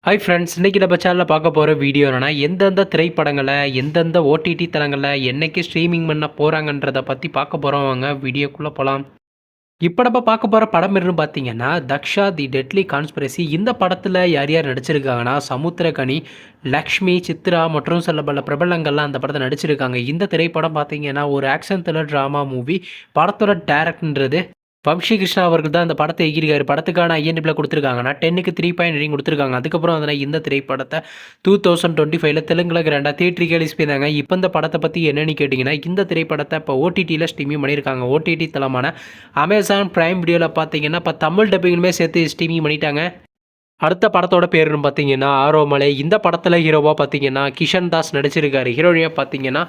Hi friends, இன்றைக்கி நம்ம சேனலில் பார்க்க போகிற வீடியோ என்னென்னா, எந்தெந்த திரைப்படங்களை எந்தெந்த ஓடிடி தளங்களில் என்னைக்கு ஸ்ட்ரீமிங் பண்ண போகிறாங்கன்றதை பற்றி பார்க்க போகிறோம். வாங்க வீடியோக்குள்ளே போகலாம். இப்போ நம்ம பார்க்க போகிற படம் என்னன்னு பார்த்தீங்கன்னா, தக்ஷா தி டெட்லி கான்ஸ்பிரசி. இந்த படத்தில் யார் யார் நடிச்சிருக்காங்கன்னா, சமுத்திரகனி, லக்ஷ்மி, சித்ரா மற்றும் சில பல பிரபலங்கள்லாம் அந்த படத்தை நடிச்சிருக்காங்க. இந்த திரைப்படம் பார்த்தீங்கன்னா ஒரு ஆக்ஷன் த்ரில்லர் ட்ராமா மூவி. படத்தோட டேரக்டர்ன்றது வம்சி கிருஷ்ணா அவர்கள் தான் அந்த படத்தை இயக்கியிருக்காரு. படத்துக்கான ஐஎன்டிபியில் கொடுத்துருக்காங்கன்னா 10க்கு 3 ரேட்டிங் கொடுத்துருக்காங்க. அதுக்கப்புறம் அதில் இந்த திரைப்படத்தை 2025 தெலுங்குல கிராண்டாக தியேட்டருக்கு ரிலீஸ் பண்ணியிருந்தாங்க. இப்போ இந்த படத்தை பற்றி என்னென்னு கேட்டிங்கன்னா, இந்த திரைப்படத்தை இப்போ ஓடிடியில் ஸ்ட்ரீமிங் பண்ணியிருக்காங்க. ஓடிடி தளமான அமேசான் பிரைம் வீடியோவில் பார்த்தீங்கன்னா இப்போ தமிழ் டப்பிங்குமே சேர்த்து ஸ்ட்ரீமிங் பண்ணிட்டாங்க. அடுத்த படத்தோட பேருன்னு பார்த்தீங்கன்னா ஆரோமலை. இந்த படத்தில் ஹீரோவாக பார்த்தீங்கன்னா கிஷன் தாஸ் நடிச்சிருக்காரு. ஹீரோயினாக பார்த்தீங்கன்னா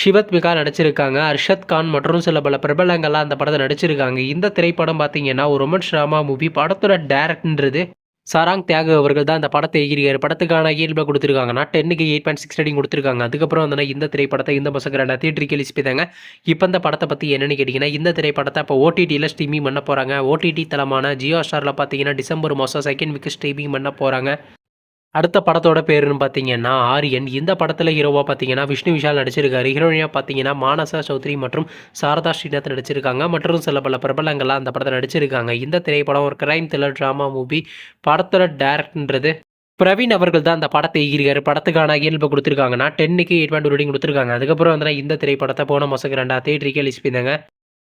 சிவத்மிகா நடிச்சிருக்காங்க. அர்ஷத் கான் மற்றும் சில பல பிரபலங்கள்லாம் அந்த படத்தை நடிச்சிருக்காங்க. இந்த திரைப்படம் பார்த்தீங்கன்னா ஒரு ரொமான்ஸ் ட்ராமா மூவி. படத்தோட டேரக்டர்ன்றது சராங் தியாகு அவர்கள் தான் அந்த படத்தை எகிரியார். படத்துக்கான இயல்பை கொடுத்துருக்காங்கன்னா 10க்கு 8.6 ரேட்டிங் கொடுத்துருக்காங்க. அதுக்கப்புறம் வந்து இந்த திரைப்படத்தை இந்த பசங்க தியேட்டருக்கு ரிலீஸ் பண்ணிட்டாங்க. இப்போ இந்த படத்தை பற்றி என்னென்னு கேட்டிங்கன்னா, இந்த திரைப்படத்தை இப்போ ஓடிடியில் ஸ்ட்ரீமிங் பண்ண போகிறாங்க. ஓடிடி தளமான ஜியோ ஸ்டாரில் பார்த்தீங்கன்னா டிசம்பர் மாதம் 2nd வீக் ஸ்ட்ரீமிங் பண்ண போகிறாங்க. அடுத்த படத்தோட பேருன்னு பார்த்தீங்கன்னா ஆரியன். இந்த படத்தில் ஹீரோவாக பார்த்தீங்கன்னா விஷ்ணு விஷால் நடிச்சிருக்காரு. ஹீரோயினாக பார்த்தீங்கன்னா மானசா சௌத்ரி மற்றும் சாரதா ஸ்ரீநாத் நடிச்சிருக்காங்க. மற்றும் சில பல பிரபலங்கள்லாம் அந்த படத்தை நடிச்சிருக்காங்க. இந்த திரைப்படம் ஒரு கிரைம் த்ரில்லர் ட்ராமா மூவி. படத்தோட டேரக்டர்ன்றது பிரவீன் அவர்கள் தான் அந்த படத்தை இயக்கியிருக்காரு. படத்துக்கான இயல்பை கொடுத்துருக்காங்கன்னா 10க்கு 8.2 ரேட்டிங் கொடுத்துருக்காங்க. அதுக்கப்புறம் வந்து இந்த திரைப்படத்தை போன மாதம் 2 தியேட்டருக்கு ரிலீஸ் பண்ணியிருந்தாங்க.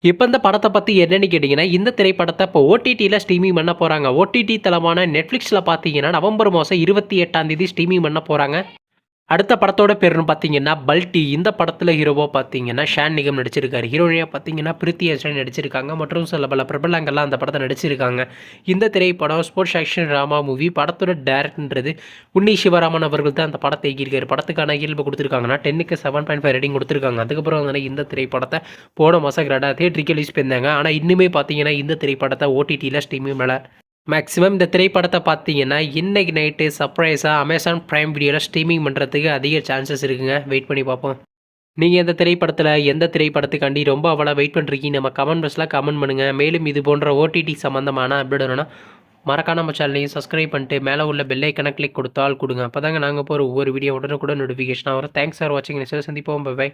இப்போ இந்த படத்தை பற்றி என்னென்னு கேட்டிங்கன்னா, இந்த திரைப்படத்தை இப்போ ஓடிடியில் ஸ்ட்ரீமிங் பண்ண போகிறாங்க. ஓடிடி தளமான நெட்ஃப்ளிக்ஸில் பார்த்தீங்கன்னா நவம்பர் மாதம் 28ஆம் தேதி ஸ்ட்ரீமிங் பண்ண போகிறாங்க. அடுத்த படத்தோட பேருன்னு பார்த்தீங்கன்னா பல்டி. இந்த படத்தில் ஹீரோவாக பார்த்தீங்கன்னா ஷான் நிகம் நடிச்சிருக்காரு. ஹீரோயினாக பார்த்தீங்கன்னா பிரித்தி ஹசன் நடிச்சிருக்காங்க. மற்றும் சில பல பிரபலங்கள்லாம் அந்த படத்தை நடிச்சிருக்காங்க. இந்த திரைப்படம் ஸ்போர்ட்ஸ் ஆக்ஷன் ட்ராமா மூவி. படத்தோட டேரக்டர்ன்றது உன்னி சிவராமன் அவர்கள் தான் அந்த படத்தை இயக்கியிருக்காரு. படத்துக்கான இயல்பு கொடுத்துருக்காங்கன்னா 10க்கு 7.5 ரேட்டிங் கொடுத்துருக்காங்க. அதுக்கப்புறம் வந்து இந்த திரைப்படத்தை போன மாதம் தியேட்டருக்கு ரிலீஸ் பண்ணியிருந்தாங்க. ஆனால் இன்னுமே பார்த்தீங்கன்னா இந்த திரைப்படத்தை ஓடிடியில் ஸ்ட்ரீமிங் மேலே மேக்ஸிமம் இந்த திரைப்படத்தை பார்த்தீங்கன்னா இன்றைக்கி நைட்டு சர்ப்ரைஸாக அமேசான் பிரைம் வீடியோவில் ஸ்ட்ரீமிங் பண்ணுறதுக்கு அதிக சான்சஸ் இருக்குங்க. வெயிட் பண்ணி பார்ப்போம். நீங்கள் இந்த திரைப்படத்தில் எந்த திரைப்படத்துக்காண்டி ரொம்ப அவ்வளோ வெயிட் பண்ணுறீங்க நம்ம கமெண்ட் பாக்ஸில் கமெண்ட் பண்ணுங்கள். மேலும் இது போன்ற ஓடிடி சம்மந்தமான அப்டேட் வேணும்னா மறக்காம நம்ம சேனலையும் சப்ஸ்கிரைப் பண்ணிட்டு மேலே உள்ள பெல் ஐக்கனை கிளிக் கொடுத்தால் கொடுங்க. அப்போ தாங்க நாங்கள் போகிற ஒவ்வொரு வீடியோ உடனுக்குடன் நோட்டிஃபிகேஷனாக வரும். தேங்க்ஸ் ஃபார் வாட்சிங். நெக்ஸ்ட் சந்திப்போம். பை.